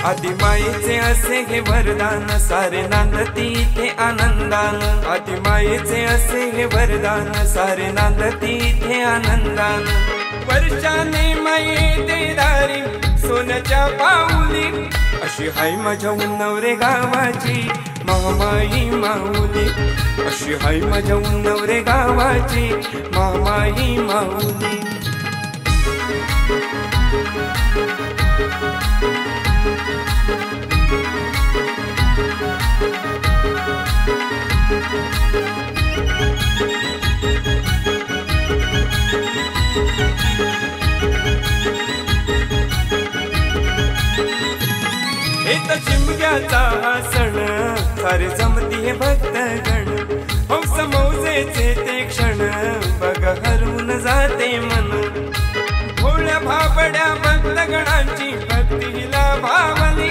आदिमायेचे असे हे वरदान सारे नांदती इथे आनंदान। आदिमायेचे असे हे वरदान सारे नांदती इथे आनंदान। वर्षाने माये देदारी सोन्याच्या पाऊली अशी हाय माझ्या उन्नवरे गावाची महामाई माऊली। अशी हाय माझ्या उन्नवरे गावाची महामाई माऊली। हे शिमग्याचा सण सारे जमती हे भक्तगण हौस मौजेचे ते क्षण बघ हरवून जाते मन। भोळ्या भाबड्या भक्तगणांची भक्तीला भावली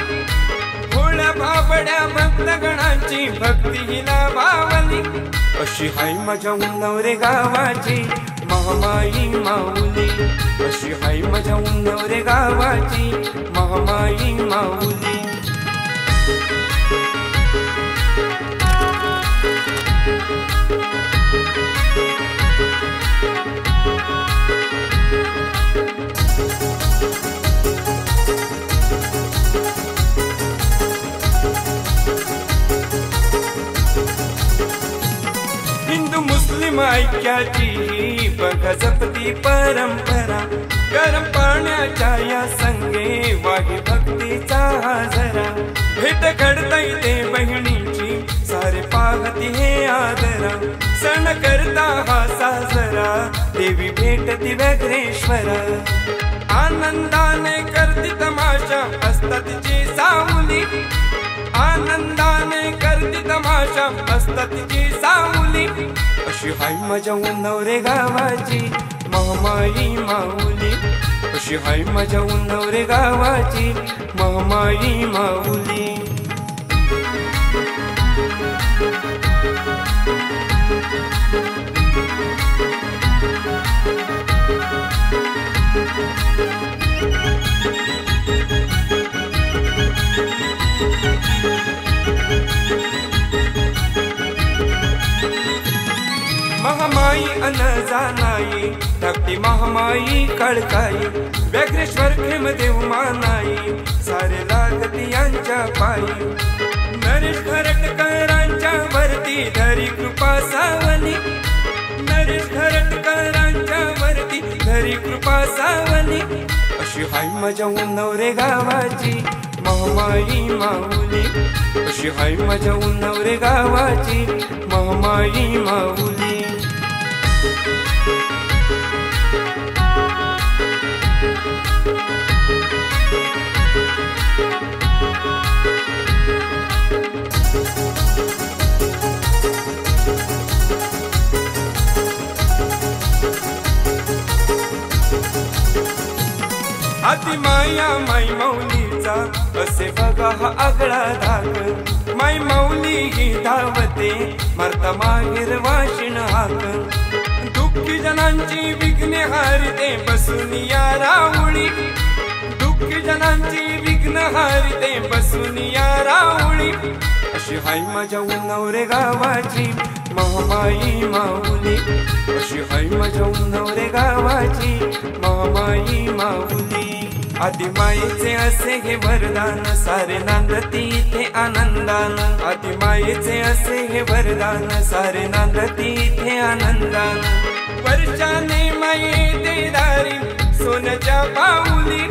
भोळ्या भाबड्या भक्तगणांची भक्तीला भावली। अशी हाय माझ्या उन्नवरे गावाची महामाई माऊली। अशी हाय माझ्या उन्नवरे गावाची महामाई माऊली। हिंदू मुस्लिम ऐक्याची बघ जपती परंपरा गरम पाण्याच्या या संगे वाही भक्तीचा हजरा। भेट घडता येते बहिणीची सारे पाहती हे आदरा। सण करता हा साजरा देवी भेटती व्यग्रेश्वरा। आनंदाने करती तमाशा असतात तिची सावली आनंदाने करती तमाशा असतात तिची सावली। अशी हाय माझ्या उन्नवरे गावाची महामाई माऊली। अशी हाय माझ्या उन्नवरे गावाची महामाई माऊली। महामाई अनजानाई धाकटी महामाई कळकाई व्यग्रेश्वर खेमदेव मानाई सारे लागती यांच्या पायी। नरेश खरटकरांच्या वरती धरी कृपा सावली नरेश खरटकरांच्या वरती धरी कृपा सावली। अशी हाय माझ्या उन्नवरे गावाची महामाई माऊली। अशी हाय माझ्या उन्नवरे गावाची महामाई माऊली। आदिमाया माई माऊलीचा असे बघा हा आगळा धाक। माई माऊली ही धावते मरता माहेर वाशिण हाक। दुःखी जनांची विघ्ने हारिते बसून या राऊळी दुःखी जनांची विघ्न हारिते बसून या राऊळी। अशी हाय माझ्या उन्नवरे गावाची महामाई माऊली। अशी हाय माझ्या उन्नवरे गावाची महामाई माऊली। आदिमायेचे असे हे वरदान सारे नांदती इथे आनंदान। आदिमायेचे असे हे वरदान सारे नांदती इथे आनंदान। वर्षाने माये देदारी सोन्याच्या पाऊली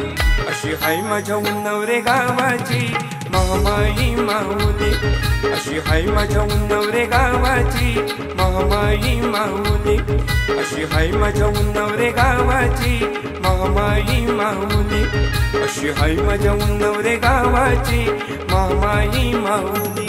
अशी हाय माझ्या उन्नवरे गावाची महामाई माऊली। अशी हाय माझ्या उन्नवरे गावाची महामाई माऊली। अशी हाय माझ्या उन्नवरे गावाची महामाई माऊली। अशी हाय माझ्या उन्नवरे गावाची महामाई माऊली।